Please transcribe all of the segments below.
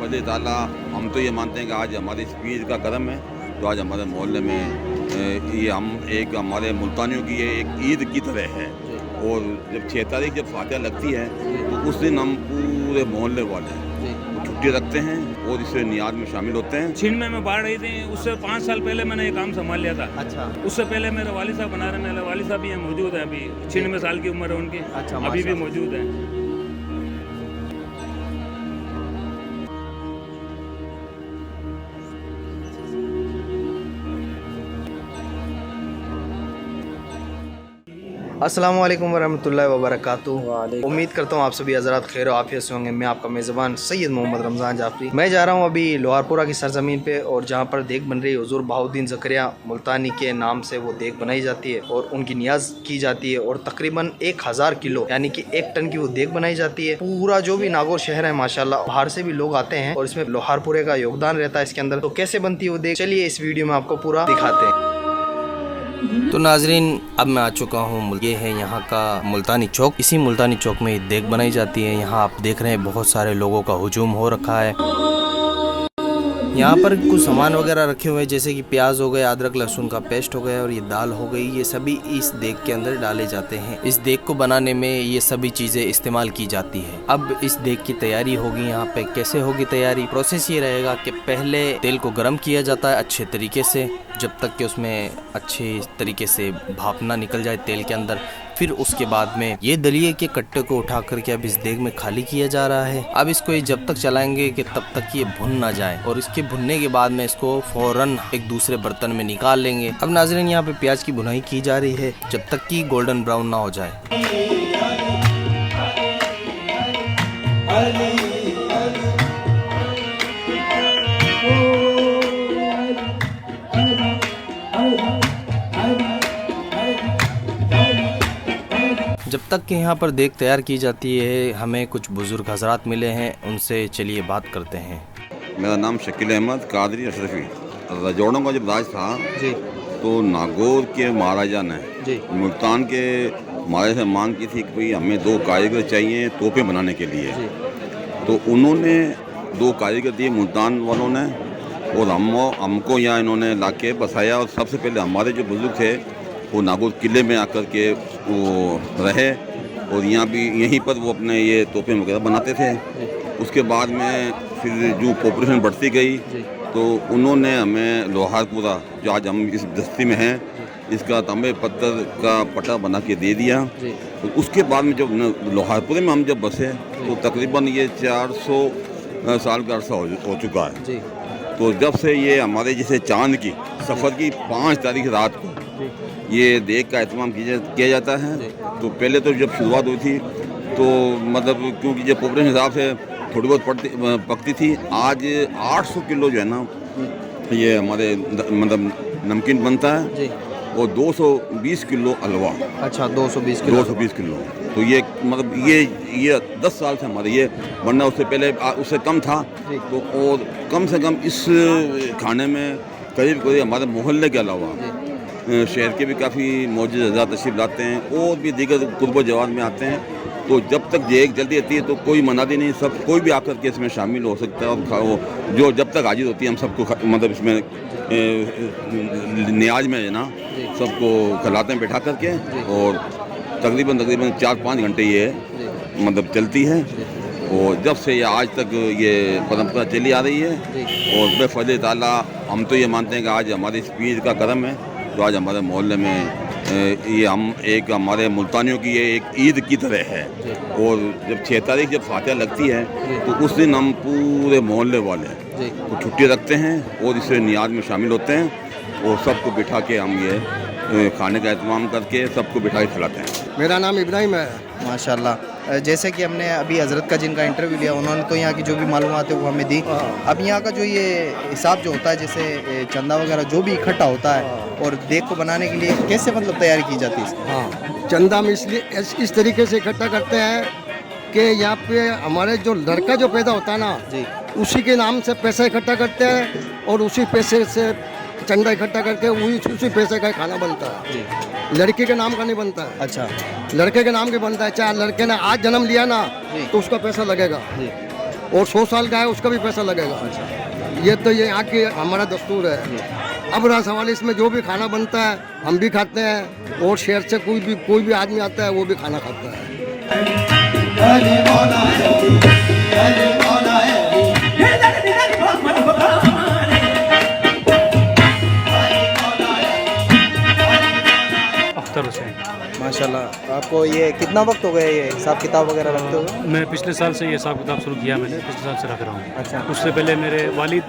फजल ताला हम तो ये मानते हैं कि आज हमारे इस पीर का करम है। तो आज हमारे मोहल्ले में ये हम एक हमारे मुल्तानियों की ये एक ईद की तरह है। और जब 6 तारीख जब फातिहा लगती है तो उस दिन हम पूरे मोहल्ले वाले छुट्टी रखते हैं और इस नियाज में शामिल होते हैं। छिन्न में बाढ़ रही थी, उससे 5 साल पहले मैंने ये काम संभाल लिया था। अच्छा। उससे पहले मेरे वालिद साहब बना रहे, मेरे वालिद साहब भी यहाँ मौजूद है। अभी 96 साल की उम्र है उनकी। अच्छा, अभी भी मौजूद है। अस्सलाम वालेकुम वरहमतुल्लाहि वबरकातुहू। उम्मीद करता हूँ आप सभी हज़रात खैर आफियत से होंगे। मैं आपका मेज़बान सैयद मोहम्मद रमज़ान जाफरी। मैं जा रहा हूँ अभी लोहारपुरा की सरजमीन पे, और जहाँ पर देग बन रही है हुज़ूर बहाउद्दीन ज़करिया मुल्तानी के नाम से वो देग बनाई जाती है और उनकी नियाज की जाती है। और तकरीबन 1000 किलो यानी कि 1 टन की वो देग बनाई जाती है। पूरा जो भी नागौर शहर है माशाल्लाह, बाहर से भी लोग आते हैं और इसमें लोहारपुरे का योगदान रहता है इसके अंदर। तो कैसे बनती है वो देग, चलिए इस वीडियो में आपको पूरा दिखाते हैं। तो नाजरीन, अब मैं आ चुका हूँ, ये है यहाँ का मुल्तानी चौक। इसी मुल्तानी चौक में देग बनाई जाती है। यहाँ आप देख रहे हैं बहुत सारे लोगों का हुजूम हो रखा है। यहाँ पर कुछ सामान वगैरह रखे हुए हैं, जैसे कि प्याज हो गए, अदरक लहसुन का पेस्ट हो गया और ये दाल हो गई। ये सभी इस देग के अंदर डाले जाते हैं। इस देग को बनाने में ये सभी चीज़ें इस्तेमाल की जाती है। अब इस देग की तैयारी होगी। यहाँ पे कैसे होगी तैयारी, प्रोसेस ये रहेगा कि पहले तेल को गर्म किया जाता है अच्छे तरीके से, जब तक कि उसमें अच्छे तरीके से भाप ना निकल जाए तेल के अंदर। फिर उसके बाद में ये दलिए के कट्टे को उठा करके अब इस देग में खाली किया जा रहा है। अब इसको ये जब तक चलाएंगे कि तब तक ये भुन ना जाए, और इसके भुनने के बाद में इसको फौरन एक दूसरे बर्तन में निकाल लेंगे। अब नाज़रीन, यहाँ पे प्याज की भुनाई की जा रही है जब तक कि गोल्डन ब्राउन ना हो जाए। जब तक कि यहाँ पर देग तैयार की जाती है, हमें कुछ बुजुर्ग हजरात मिले हैं, उनसे चलिए बात करते हैं। मेरा नाम शकील अहमद कादरी अशरफी। रजौड़ों का जब राज था जी तो नागौर के महाराजा ने जी मुल्तान के महाराजा से मांग की थी कि भाई हमें 2 कारीगर चाहिए तोपें बनाने के लिए। जी तो उन्होंने 2 कारीगर दिए मुल्तान वालों ने, और हमको यहाँ इन्होंने लाके बसाया। और सबसे पहले हमारे जो बुजुर्ग थे वो नागौर किले में आकर के वो रहे, और यहाँ भी यहीं पर वो अपने ये तोपें वगैरह बनाते थे। उसके बाद में फिर जो पॉपुलेशन बढ़ती गई तो उन्होंने हमें लोहारपुरा, जो आज हम इस बस्ती में हैं, इसका तांबे पत्थर का पट्टा बना के दे दिया। तो उसके बाद में जब लोहारपुरे में हम जब बसे तो तकरीबन ये 400 साल का अरसा हो चुका है। तो जब से ये हमारे जैसे चांद की सफ़र की 5 तारीख रात को ये देग का एहतमाम किया जाता है। तो पहले तो जब शुरुआत हुई थी तो मतलब क्योंकि जब पॉपुलेशन हिसाब से थोड़ी बहुत पकती थी, आज 800 किलो जो है ना ये हमारे मतलब नमकीन बनता है, और 220 किलो हलवा। अच्छा, 220 किलो। 220 किलो। तो ये मतलब ये 10 साल से हमारे ये बनना, उससे पहले उससे कम था। तो और कम से कम इस खाने में करीब करीब हमारे मोहल्ले के अलावा शहर के भी काफ़ी मौजूद हज़रात तशरीफ़ लाते हैं, और भी दीगर कुर्ब जवान में आते हैं। तो जब तक देग जल्दी आती है तो कोई मनादी नहीं, सब कोई भी आकर के इसमें शामिल हो सकता है। और जो जब तक हाजिर होती है हम सबको मतलब इसमें नियाज में है ना सबको खिलाते हैं बैठा करके, और तकरीबन 4-5 घंटे ये मतलब चलती है। और जब से ये आज तक ये परंपरा चली आ रही है, और बेफजल ताला हम तो ये मानते हैं कि आज हमारे इस पीर का करम है। तो आज हमारे मोहल्ले में ये हम एक हमारे मुल्तानियों की ये एक ईद की तरह है। और जब 6 तारीख जब फातिहा लगती है तो उस दिन हम पूरे मोहल्ले वाले तो छुट्टी रखते हैं और इस नियाज में शामिल होते हैं, और सबको बिठा के हम ये खाने का एहतमाम करके सबको बिठा के खिलाते हैं। मेरा नाम इब्राहिम है। माशाल्लाह। जैसे कि हमने अभी हज़रत का जिनका इंटरव्यू लिया, उन्होंने तो यहाँ की जो भी मालूमात है वो हमें दी। अब यहाँ का जो ये हिसाब जो होता है, जैसे चंदा वगैरह जो भी इकट्ठा होता है, और देग को बनाने के लिए कैसे मतलब तैयारी की जाती है? हाँ, चंदा हम इसलिए इस तरीके से इकट्ठा करते हैं कि यहाँ पे हमारे जो लड़का जो पैदा होता है ना जी, उसी के नाम से पैसा इकट्ठा करते हैं, और उसी पैसे से चंदा इकट्ठा करके उसी पैसे का खाना बनता है जी। लड़की के नाम का नहीं बनता है। अच्छा लड़के के नाम के बनता है। चाहे लड़के ने आज जन्म लिया ना जी। तो उसका पैसा लगेगा। जी। और 100 साल का है उसका भी पैसा लगेगा। ये तो ये यहाँ की हमारा दस्तूर है। अब रहा सवाल इसमें जो भी खाना बनता है हम भी खाते हैं, और शहर से कोई भी आदमी आता है वो भी खाना खाता है। अख्तर हुसैन। माशाल्लाह, आपको ये कितना वक्त हो गया ये हिसाब किताब वगैरह रखते हुए? मैं पिछले साल से ये हिसाब किताब शुरू किया, मैंने पिछले साल से रख रहा हूँ। अच्छा। उससे पहले मेरे वालिद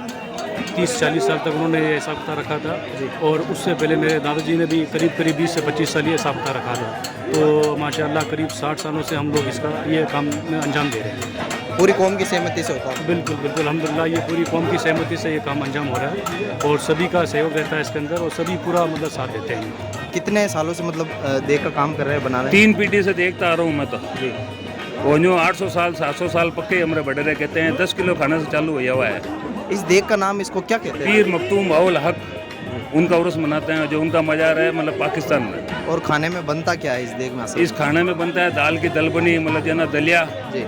30-40 साल तक उन्होंने ये हिसाब किताब रखा था, और उससे पहले मेरे दादाजी ने भी करीब 20 से 25 साल ये हिसाब किताब रखा था। तो माशाल्लाह करीब 60 सालों से हम लोग इसका ये काम में अंजाम दे रहे हैं। पूरी कौम की सहमति से होता है? बिल्कुल बिल्कुल, अल्हम्दुलिल्लाह ये पूरी कौम की सहमति से ये काम अंजाम हो रहा है, और सभी का सहयोग रहता है इसके अंदर, और सभी पूरा मतलब साथ देते हैं। कितने सालों से मतलब देख का काम कर रहे हैं, बना रहे हैं? 3 पीढ़ी से देखता आ रहा हूँ मैं तो। वो जो 800 साल 700 साल पक्के हमारे बड़े रहे कहते हैं, 10 किलो खाने से चालू हुआ हुआ है। इस देख का नाम इसको क्या कहते हैं? पीर मखतूम बाउल हक, उनका उर्स मनाते हैं, जो उनका मज़ार है मतलब पाकिस्तान में। और खाने में बनता क्या है इस देख में असल? इस खाने में बनता है दाल की दलबनी, मतलब जो ना दलिया, जी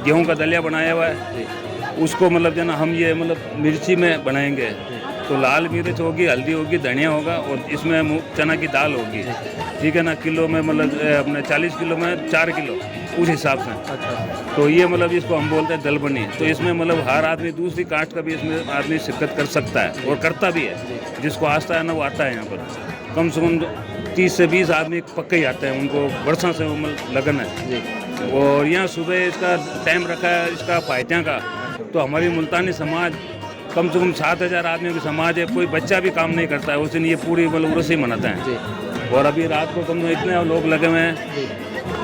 गेहूं का दलिया बनाया हुआ है। उसको मतलब जो ना हम ये मतलब मिर्ची में बनाएंगे, तो लाल मिर्च होगी, हल्दी होगी, धनिया होगा, और इसमें चना की दाल होगी, ठीक है ना। किलो में मतलब अपने 40 किलो में 4 किलो उस हिसाब से। अच्छा। तो ये मतलब इसको हम बोलते हैं दलबनी। तो इसमें मतलब हर आदमी दूसरी कास्ट का भी इसमें आदमी शिरकत कर सकता है और करता भी है। जिसको आता है ना वो आता है यहाँ पर। कम से कम 30 से 20 आदमी पक्के ही आते हैं, उनको बरसों से मतलब लगन है। और यहाँ सुबह इसका टाइम रखा है इसका फायतियाँ का। तो हमारी मुल्तानी समाज कम से कम 7000 आदमियों की समाज है, कोई बच्चा भी काम नहीं करता है उस दिन। ये पूरी मतलब उर्स ही मनाते हैं। और अभी रात को कम से कम इतने लोग लगे हुए हैं,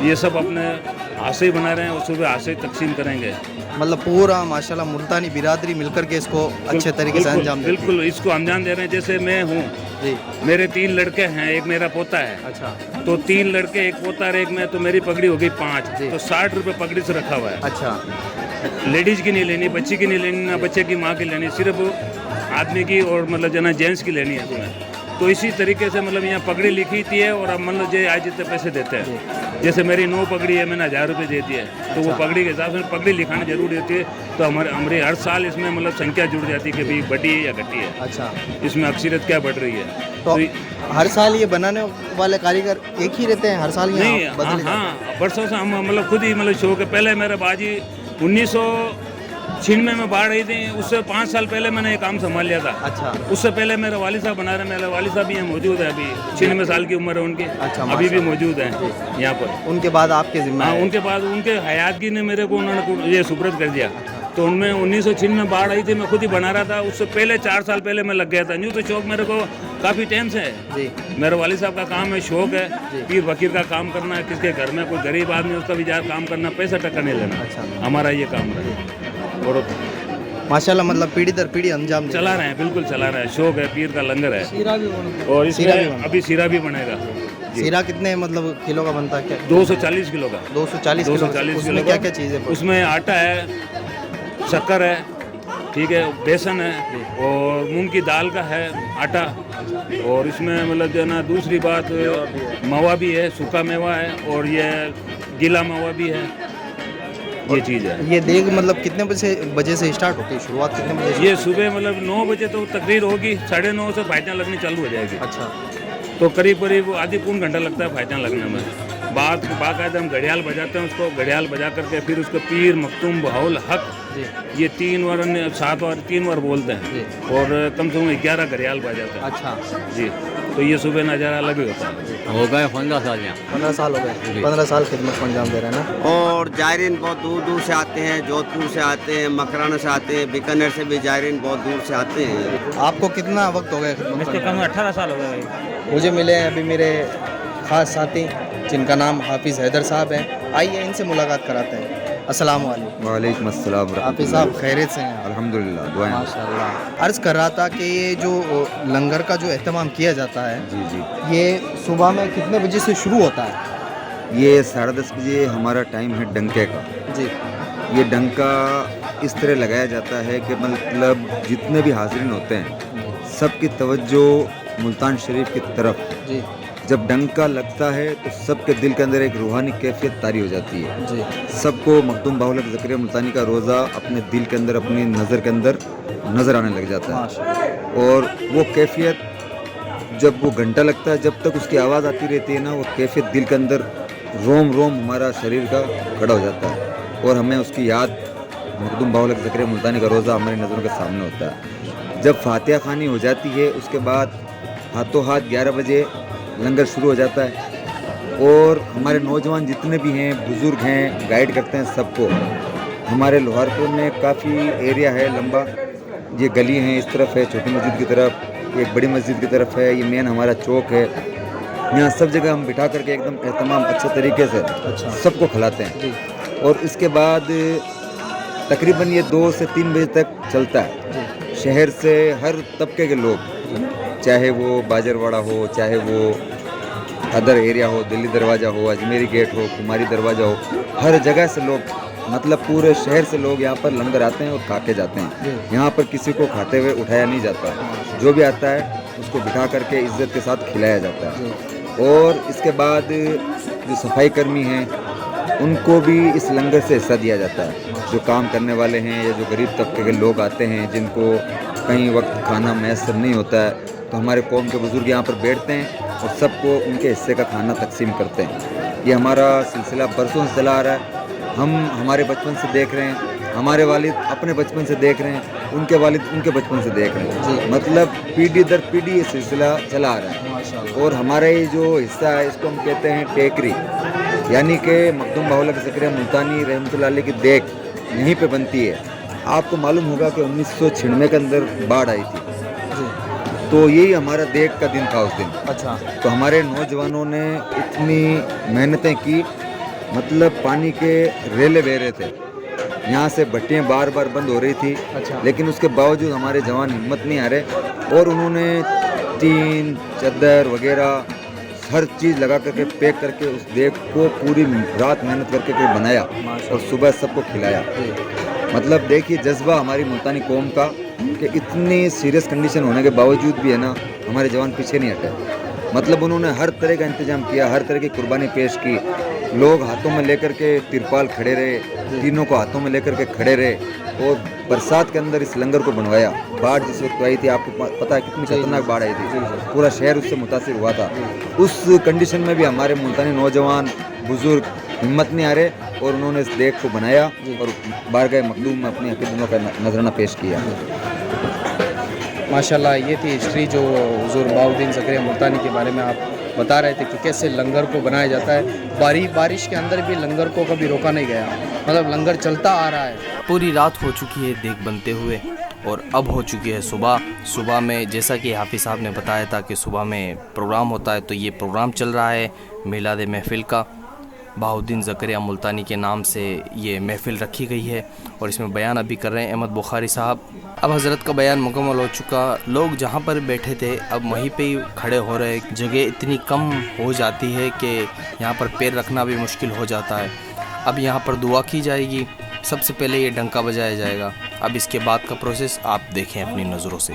ये सब अपने हाथ से ही बना रहे हैं, और सुबह हाथ से ही तकसीम करेंगे। मतलब पूरा माशाल्लाह मुल्तानी बिरादरी मिलकर के इसको अच्छे तरीके से अंजाम देती है। बिल्कुल इसको अंजाम दे रहे हैं। जैसे मैं हूँ जी, मेरे 3 लड़के हैं, एक मेरा पोता है। अच्छा। तो 3 लड़के, एक पोता और एक मैं, तो मेरी पगड़ी हो गई 5। जी। तो 60 रुपये पगड़ी से रखा हुआ है। अच्छा। लेडीज़ की नहीं लेनी, बच्ची की नहीं लेनी, ना बच्चे की माँ की लेनी, सिर्फ आदमी की और मतलब जना जेंट्स की लेनी है इसमें। तो इसी तरीके से मतलब यहाँ पगड़ी लिखी थी है, और अब मतलब जो आज जितने पैसे देते हैं। जैसे मेरी 9 पगड़ी है, मैंने 1000 रुपये दे दिए। तो वो पगड़ी के हिसाब से पगड़ी लिखानी जरूरी होती है। तो हमारी हर साल इसमें मतलब संख्या जुड़ जाती है कि भाई बढ़ी है या घटी है। अच्छा। इसमें अक्सरियत क्या बढ़ रही है। तो हर साल ये बनाने वाले कारीगर एक ही रहते हैं? हर साल ये नहीं, बदले जाते हैं? हाँ, बरसों से हम मतलब खुद ही मतलब शौक है। पहले मेरे बाजी 1996 में बाढ़ आई थी, उससे 5 साल पहले मैंने ये काम संभाल लिया था। अच्छा। उससे पहले मेरे वालिद साहब बना रहे, मेरे वालिद साहब भी यहाँ मौजूद है। अभी 96 साल की उम्र है उनकी। अच्छा, अभी भी मौजूद है यहाँ पर। उनके बाद आपके जिम्मे हाँ, है? उनके बाद उनके हयातगी ने मेरे को उन्होंने ये सुपुर्द कर दिया। तो उनमें 1996 में बाढ़ आई थी, मैं खुद ही बना रहा था। उससे पहले 4 साल पहले मैं लग गया था। यूँ तो शौक मेरे को काफ़ी टाइम से है। जी। मेरे वालिद साहब का काम है, शौक है पीर फकीर का काम करना है। किसके घर में कोई गरीब आदमी उसका भी जा काम करना, पैसा टक्का नहीं लेना। अच्छा। हमारा ये काम है, और माशाल्लाह मतलब पीढ़ी दर पीढ़ी अंजाम दे चला रहे हैं। बिल्कुल चला रहे हैं, शौक है, पीर का लंगर है। और सीरा भी इसमें अभी सीरा भी बनेगा। जी। सीरा कितने मतलब किलो का बनता है? क्या 240 किलो का। 240 किलो? 240 उसमें किलो क्या का। क्या चीज़ें? उसमें आटा है, शक्कर है, ठीक है, बेसन है, और मूंग की दाल का है आटा। और इसमें मतलब जो है ना दूसरी बात, मवा भी है, सूखा मेवा है, और ये गीला मवा भी है। ये चीज़ है। ये देख मतलब कितने बजे से स्टार्ट होती है? शुरुआत कितने बजे से? ये सुबह मतलब 9 बजे तो तकरीर होगी, 9:30 से फायतियाँ लगनी चालू हो जाएगी। अच्छा। तो करीब करीब आधी पौन घंटा लगता है फायतियाँ लगने में। बाकायदा हम घड़ियाल बजाते हैं, उसको घड़ियाल बजा करके फिर उसको पीर मखतूम बाउल हक, ये 3 बार 7 बार 3 बार बोलते हैं, और कम से कम 11 घड़ियाल बजाते हैं। अच्छा जी। तो ये सुबह नज़ारा अलग ही होता है। हो गए 15 साल यहाँ। 15 साल हो गए? 15 साल खिदमत को अंजाम दे रहे हैं ना? और जायरीन बहुत दूर दूर से आते हैं, जोधपुर से आते हैं, मकराना से आते हैं, बीकानेर से भी जायरीन बहुत दूर से आते हैं। आपको कितना वक्त हो गया खिदमत इसके करने? कम 18 साल हो गए। मुझे मिले हैं अभी मेरे ख़ास साथी, जिनका नाम हाफिज़ हैदर साहब है। आइए इनसे मुलाकात कराते हैं। अस्सलाम वालेकुम। वालेकुम अस्सलाम। हाफिज़ साहब खैरियत से हैं? अल्हम्दुलिल्लाह, दुआएं। माशाल्लाह। अर्ज़ कर रहा था कि ये जो लंगर का जो एहतमाम किया जाता है, जी जी, ये सुबह में कितने बजे से शुरू होता है? ये 10:30 बजे हमारा टाइम है डंके का। जी। ये डंका इस तरह लगाया जाता है कि मतलब जितने भी हाज़रीन होते हैं सबकी तवज्जो मुल्तान शरीफ की तरफ, जी। जब डंका लगता है तो सबके दिल के अंदर एक रूहानी कैफियत तारी हो जाती है जी सबको मखदूम बाहुल ज़करिया मुल्तानी का रोज़ा अपने दिल के अंदर अपनी नज़र के अंदर नज़र आने लग जाता है माशाल्लाह। और वो कैफियत जब वो घंटा लगता है जब तक उसकी आवाज़ आती रहती है ना वो कैफियत दिल के अंदर रोम रोम हमारा शरीर का खड़ा हो जाता है और हमें उसकी याद मखदूम बाहुल ज़करिया मुल्तानी का रोज़ा हमारी नज़रों के सामने होता है। जब फातिहा खानी हो जाती है उसके बाद हाथों हाथ 11 बजे लंगर शुरू हो जाता है और हमारे नौजवान जितने भी हैं बुज़ुर्ग हैं गाइड करते हैं सबको। हमारे लोहारपुर में काफ़ी एरिया है लंबा, ये गली हैं इस तरफ है छोटी मस्जिद की तरफ, एक बड़ी मस्जिद की तरफ है, ये मेन हमारा चौक है। यहाँ सब जगह हम बिठा करके एकदम एहतमाम अच्छे तरीके से सबको खिलाते हैं और इसके बाद तकरीबन ये 2 से 3 बजे तक चलता है। शहर से हर तबके के लोग, चाहे वो बाजरवाड़ा हो, चाहे वो अदर एरिया हो, दिल्ली दरवाज़ा हो, अजमेरी गेट हो, कुमारी दरवाज़ा हो, हर जगह से लोग मतलब पूरे शहर से लोग यहाँ पर लंगर आते हैं और खा के जाते हैं। यहाँ पर किसी को खाते हुए उठाया नहीं जाता, जो भी आता है उसको बिठा करके इज़्ज़त के साथ खिलाया जाता है। और इसके बाद जो सफाई कर्मी हैं उनको भी इस लंगर से हिस्सा दिया जाता है। जो काम करने वाले हैं या जो गरीब तबके के लोग आते हैं जिनको कई वक्त खाना मैसर नहीं होता है तो हमारे कौम के बुज़ुर्ग यहाँ पर बैठते हैं और सबको उनके हिस्से का खाना तकसीम करते हैं। ये हमारा सिलसिला बरसों से चला आ रहा है। हम हमारे बचपन से देख रहे हैं, हमारे वालिद अपने बचपन से देख रहे हैं, उनके वालिद उनके बचपन से देख रहे हैं। मतलब पीढ़ी दर पीढ़ी ये सिलसिला चला आ रहा है। और हमारा ये जो हिस्सा है इसको हम कहते हैं टेकरी, यानी कि मखदूम बाहुल ज़करिया मुल्तानी रहमतुल्लाह अलैह की देख यहीं पे बनती है। आपको मालूम होगा कि 1996 के अंदर बाढ़ आई थी तो यही हमारा देख का दिन था उस दिन। अच्छा। तो हमारे नौजवानों ने इतनी मेहनतें की, मतलब पानी के रेले बह रहे थे, यहाँ से भट्टियाँ बार बार बंद हो रही थी। अच्छा। लेकिन उसके बावजूद हमारे जवान हिम्मत नहीं हारे और उन्होंने टीन चादर वगैरह हर चीज़ लगा करके पैक करके उस देख को पूरी रात मेहनत करके बनाया और सुबह सबको खिलाया। मतलब देखिए जज्बा हमारी मुल्तानी कौम का कि इतनी सीरियस कंडीशन होने के बावजूद भी है ना हमारे जवान पीछे नहीं हटे। मतलब उन्होंने हर तरह का इंतजाम किया, हर तरह की कुर्बानी पेश की। लोग हाथों में लेकर के तिरपाल खड़े रहे, तीनों को हाथों में लेकर के खड़े रहे और बरसात के अंदर इस लंगर को बनवाया। बाढ़ जिस वक्त आई थी आपको पता है कितनी खतरनाक बाढ़ आई थी, पूरा शहर उससे मुतासिर हुआ था। उस कंडीशन में भी हमारे मुल्तानी नौजवान बुज़ुर्ग हिम्मत नहीं हारे और उन्होंने इस देख को बनाया और बारगाह मखदूम में अपनी अकीदतों का नजराना पेश किया। माशाल्लाह, ये थी हिस्ट्री जो हुज़ूर बाहुद्दीन ज़करिया मुल्तानी के बारे में आप बता रहे थे कि कैसे लंगर को बनाया जाता है। बारिश के अंदर भी लंगर को कभी रोका नहीं गया, मतलब लंगर चलता आ रहा है। पूरी रात हो चुकी है देख बनते हुए और अब हो चुकी है सुबह में जैसा कि हाफिज़ साहब ने बताया था कि सुबह में प्रोग्राम होता है, तो ये प्रोग्राम चल रहा है मिलाद महफिल का। बाहुद्दीन ज़करिया मुल्तानी के नाम से ये महफिल रखी गई है और इसमें बयान अभी कर रहे हैं अहमद बुखारी साहब। अब हज़रत का बयान मुकम्मल हो चुका, लोग जहाँ पर बैठे थे अब वहीं पे ही खड़े हो रहे। जगह इतनी कम हो जाती है कि यहाँ पर पैर रखना भी मुश्किल हो जाता है। अब यहाँ पर दुआ की जाएगी, सबसे पहले ये डंका बजाया जाएगा। अब इसके बाद का प्रोसेस आप देखें अपनी नज़रों से।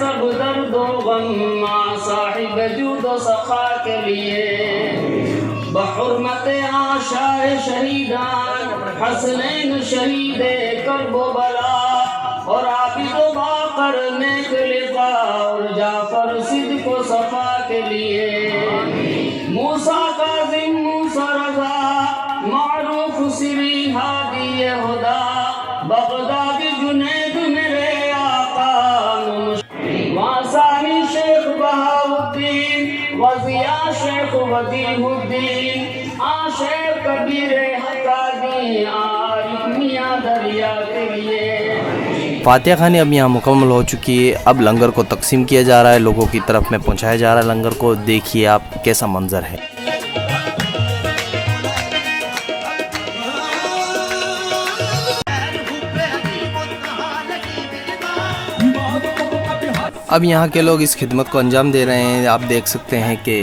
सब दर्द व गम मां साहिब जूद व सखा के लिए बहुरमत आशाए शहीदान हसनैन शहीद कर्बो बला और आबिद बाकर नेक लिफा और जाफर सिद्दीक़ व सफा के लिए मूसा काज़िम मूसा रज़ा मारूफ सिरी हादी हुदा बगदादी जुनैद मेरे आका वासानी शेख बहाउद्दीन वजिया शेख वदीहुद्दीन आशेख कबीर हकादी आरिफ मियां दरिया के लिए। फातिहा खानी अब यहाँ मुकम्मल हो चुकी है। अब लंगर को तकसीम किया जा रहा है, लोगों की तरफ में पहुँचाया जा रहा है लंगर को। देखिए आप कैसा मंजर है। अब यहाँ के लोग इस खिदमत को अंजाम दे रहे हैं। आप देख सकते हैं कि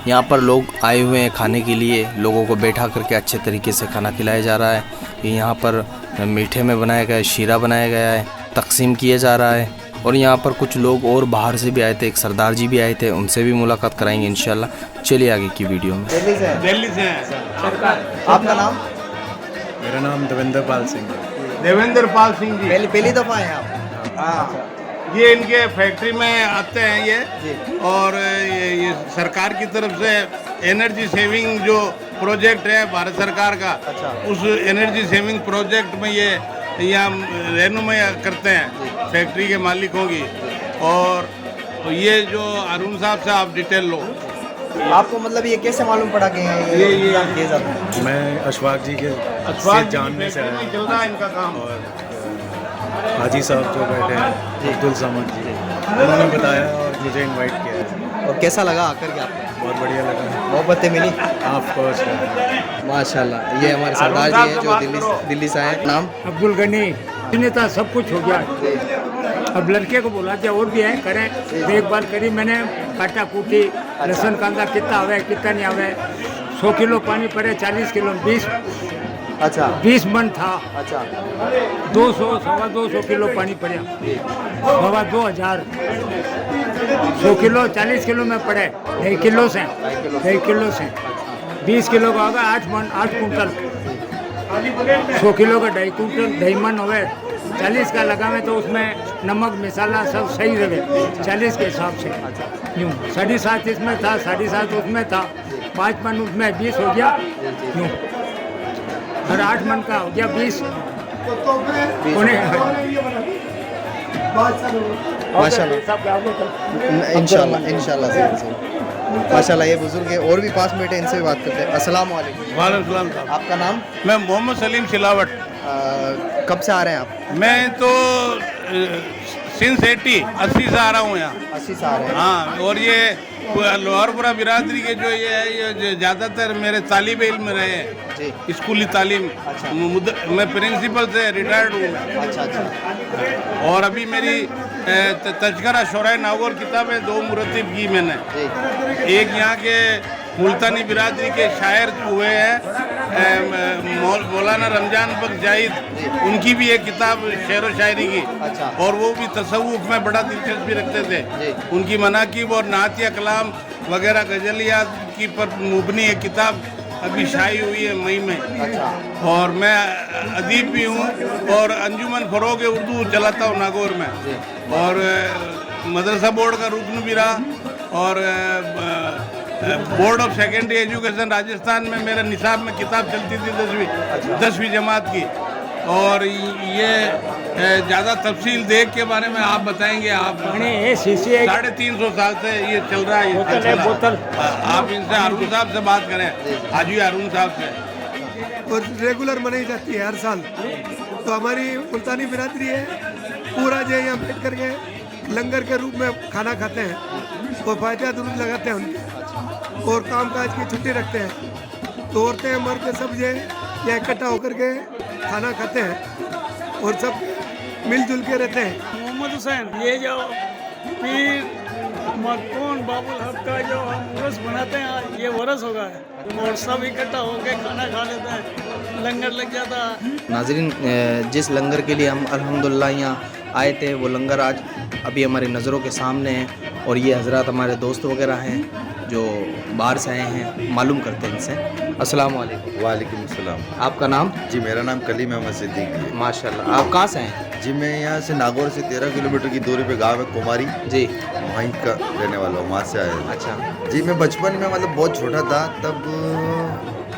यहाँ पर लोग आए हुए हैं खाने के लिए, लोगों को बैठा करके अच्छे तरीके से खाना खिलाया जा रहा है। यहाँ पर मीठे में बनाया गया है, शीरा बनाया गया है, तकसीम किया जा रहा है। और यहाँ पर कुछ लोग और बाहर से भी आए थे, एक सरदार जी भी आए थे, उनसे भी मुलाकात कराएंगे इंशाल्लाह। चलिए आगे की वीडियो में। दिल्ली से आपका नाम? मेरा नाम देवेंद्र पाल सिंह है। देवेंद्र पाल सिंह जी पहली दफ़ा है आप? हाँ, ये इनके फैक्ट्री में आते हैं ये, और ये सरकार की तरफ से एनर्जी सेविंग जो प्रोजेक्ट है भारत सरकार का, उस एनर्जी सेविंग प्रोजेक्ट में ये यहाँ रहनुमाई करते हैं फैक्ट्री के मालिकों की। और ये जो अरुण साहब से आप डिटेल लो। आपको मतलब ये कैसे मालूम पड़ा कि ये किए जाते हैं? मैं अशफाक जी के जानने से आया चल रहा है इनका काम। और हाजी साहब जो बैठे हैं अब्दुल समद जी, उन्होंने बताया और मुझे इनवाइट किया। और कैसा लगा आकर के आपको? बहुत बढ़िया लगा। मोहब्बतें मिली? Of course. माशाल्लाह। ये हमारे सरदार जी हैं जो दिल्ली से आए। नाम? अब्दुल गनी। नेता सब कुछ हो गया, अब लड़के को बोला कि और भी है करें, देखभाल करी मैंने, काटा कूटी, लहसुन कांदा कितना आवे कितना नहीं आवे। 100 किलो पानी पड़े, 40 किलो 20 मन था। 200 सवा 200 किलो पानी पड़ा, सवा 2000। 100 किलो 40 किलो में पड़े, 2 किलो से 20 किलो का होगा 8 मन 8 कुंटल। 100 किलो का 2.5 कुंटल 2.5 मन हो गए। 40 का लगा में तो उसमें नमक मसाला सब सही रहे 40 के हिसाब से। यूँ 7.5 इसमें था, 7.5 उसमें था, 5 मन उसमें 20 हो गया यूँ, और 8 मन का हो गया 20। इंशाल्लाह माशाल्लाह। ये बुजुर्ग है, और भी पास बैठे, इनसे भी बात करते हैं। अस्सलाम वालेकुम। वालेकुम सलाम। आपका नाम? मैं मोहम्मद सलीम सिलावट। कब से आ रहे हैं आप? मैं तो सिंस 80 से आ रहा हूँ यहाँ। 80 से आ रहे हैं? हाँ, और ये लोहारपुरा बिरादरी के जो ये है, ये ज़्यादातर मेरे तालिब इल्म रहे हैं, स्कूली तालीम। मैं प्रिंसिपल से रिटायर्ड हूँ। अच्छा। और अभी मेरी तज़किरा शोराए नागौर किताबें 2 मुरत्तिब की मैंने। एक यहाँ के मुल्तानी बिरादरी के शायर हुए हैं मौलाना रमजान बख्श जाहिद, उनकी भी एक किताब शेर व शायरी की। और वो भी तसव्वुफ में बड़ा दिलचस्पी रखते थे। उनकी मनाकिब और नातिया कलाम वगैरह गजलियात की पर मुबनी एक किताब अभी शाई हुई है मई में। और मैं अदीब भी हूँ और अंजुमन फ़रोग़ उर्दू चलाता हूँ नागौर में, और मदरसा बोर्ड का रुकन भी रहा, और board of secondary education Rajasthan में मेरे निसाब में किताब चलती थी 10वीं जमात की। और ये ज़्यादा तफसील देख के बारे में आप बताएंगे। आप 350 साल से ये चल रहा है बोतल। आप इनसे अरुण साहब से बात करें, हाजी अरुण साहब से। और रेगुलर मनाई जाती है हर साल। तो हमारी मुल्तानी बिरादरी है, पूरा जो यहाँ बैठ करके लंगर के रूप में खाना खाते हैं और फायदा दुरुद लगाते हैं उनके, और काम काज की छुट्टी रखते हैं। तो औरतें मर्द सब जो यहाँ इकट्ठा होकर के खाना खाते हैं और सब मिलजुल के रहते हैं। मोहम्मद हुसैन, ये जो पीर मखदूम बाबुल हक का जो हम उर्स मनाते हैं, ये वरस होगा और सब इकट्ठा होकर खाना खा लेते हैं, लंगर लग जाता है। नाज़रीन, जिस लंगर के लिए हम अल्हम्दुलिल्लाह यहाँ आए थे, वो लंगर आज अभी हमारी नज़रों के सामने है। और ये हजरत हमारे दोस्त वगैरह हैं जो बाहर से आए हैं, मालूम करते हैं इनसे। अस्सलाम वालेकुम। वालेकुम सलाम। आपका नाम? जी, मेरा नाम कलीम अहमद सिद्दीकी है। माशाल्लाह। आप कहाँ से हैं? जी, मैं यहाँ से नागौर से 13 किलोमीटर की दूरी पे गांव है कुमारी जी, वहीं का रहने वाला हूँ, वहाँ से आया हूँ। अच्छा जी, मैं बचपन में मतलब बहुत छोटा था तब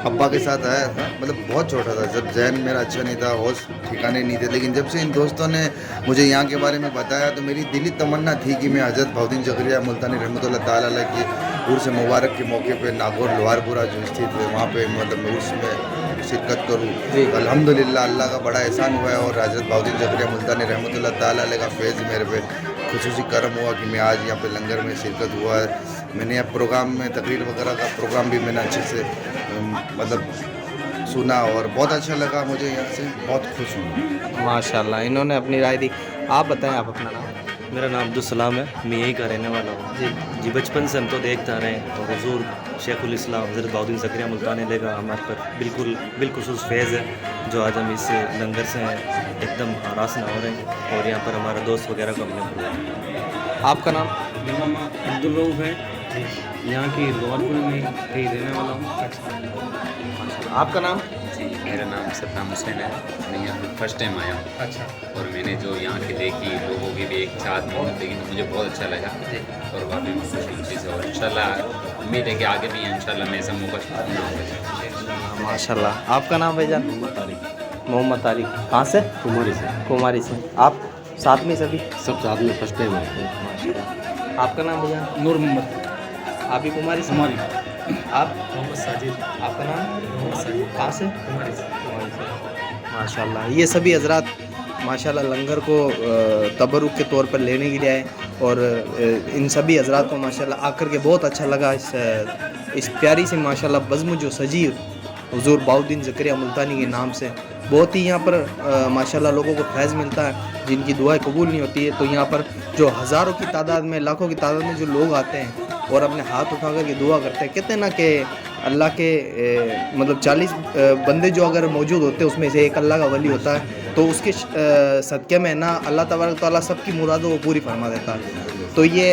अब्बा के साथ आया था, मतलब बहुत छोटा था जब जहन मेरा अच्छा नहीं था, होश ठिकाने नहीं थे। लेकिन जब से इन दोस्तों ने मुझे यहाँ के बारे में बताया तो मेरी दिली तमन्ना थी कि मैं हज़रत बहाउद्दीन ज़करिया मुल्तानी रहमतुल्लाह ताला अलैह की उर्स मुबारक के मौके पे नागौर लोहारपुरा जो स्थित है वहाँ पे मतलब उर्स में शिरकत करूँ। अल्हम्दुलिल्लाह अल्लाह का बड़ा एहसान हुआ है और हज़रत बहाउद्दीन ज़करिया मुल्तानी रहमतुल्लाह ताला अलैह का फैज़ मेरे पे खुसूसी करम हुआ कि मैं आज यहाँ पे लंगर में शिरकत हुआ है। मैंने अब प्रोग्राम में तकरीर वगैरह का प्रोग्राम भी मैंने अच्छे से मतलब सुना और बहुत अच्छा लगा मुझे, यहाँ से बहुत खुश हूँ। माशाल्लाह, इन्होंने अपनी राय दी। आप बताएं, आप अपना नाम? मेरा नाम अब्दुलसलाम है, मैं यहीं का रहने वाला हूँ जी। बचपन से हम तो देखते आ रहे हैं और हुजूर शेखुल इस्लाम हज़रत बहाउद्दीन ज़करिया मुल्तानी लेगा हमारे पर बिल्खुसूस फैज़ है जो आज हम इस लंगर से एकदम आरासना हो रहे हैं और यहाँ पर हमारा दोस्त वगैरह को हमने बुलाया। आपका नाम? मेरा नाम अब्दुल रऊफ़ है, यहाँ की लोहारपुर में कहीं रहने वाला हूँ। आपका नाम? मेरा नाम सतनाम हुसैन है, मैं यहाँ फर्स्ट टाइम आया हूँ। अच्छा। और मैंने जो यहाँ की देखी लोगों की भी एक साथ मोहब्बत देखी तो मुझे बहुत अच्छा लगा और काफ़ी खुशी से और इंशाल्लाह उम्मीद है कि आगे भी इंशाल्लाह मैं ऐसा मौका पाऊंगा। माशाल्लाह। आपका नाम भाईजान? मोहम्मद तारिक। कहाँ से? कुमारी से। आप साथ में सभी? सब साथ में फर्स्ट टाइम आए। माशाल्लाह। आपका नाम भैया? नूर मोहम्मद। आप भी कुमारी से? आप? मोहम्मद साजिद। आपका नाम? मोहम्मद साजिद। कहाँ से? कुमारी से। माशाल्लाह। ये सभी हजरात माशाल्लाह लंगर को तबरुक के तौर पर लेने के लिए आए और इन सभी हजरात को माशाल्लाह आकर के बहुत अच्छा लगा। इस प्यारी से माशाल्लाह बज़्म जो सजी हुजूर बहाउद्दीन ज़करिया मुल्तानी के नाम से बहुत ही यहाँ पर माशाल्लाह लोगों को फैज़ मिलता है जिनकी दुआएं कबूल नहीं होती है। तो यहाँ पर जो हज़ारों की तादाद में लाखों की तादाद में जो लोग आते हैं और अपने हाथ उठा कर के दुआ करते हैं, कहते हैं ना कि अल्लाह के मतलब 40 बंदे जो अगर मौजूद होते हैं उसमें से एक अल्लाह का वली होता है तो उसके सदक़े में ना अल्लाह तबारक तआला सबकी मुरादों को पूरी फरमा देता है। तो ये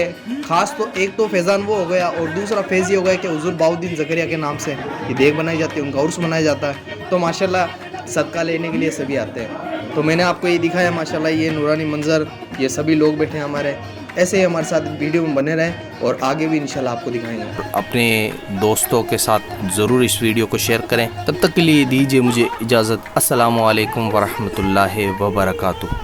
ख़ास तो एक तो फैज़ान वो हो गया और दूसरा फैज़ ये हो गया कि हुज़ूर बहाउद्दीन ज़करिया के नाम से ये देग बनाई जाती है, उनका उर्स मनाया जाता है। तो माशाल्लाह सदका लेने के लिए सभी आते हैं। तो मैंने आपको ये दिखाया माशाल्लाह ये नूरानी मंज़र, ये सभी लोग बैठे हैं हमारे, ऐसे ही हमारे साथ वीडियो में बने रहें और आगे भी इंशाल्लाह आपको दिखाएंगे। अपने दोस्तों के साथ ज़रूर इस वीडियो को शेयर करें। तब तक के लिए दीजिए मुझे इजाज़त। अस्सलामु अलैकुम वरहमतुल्लाहि वबरकातुहू।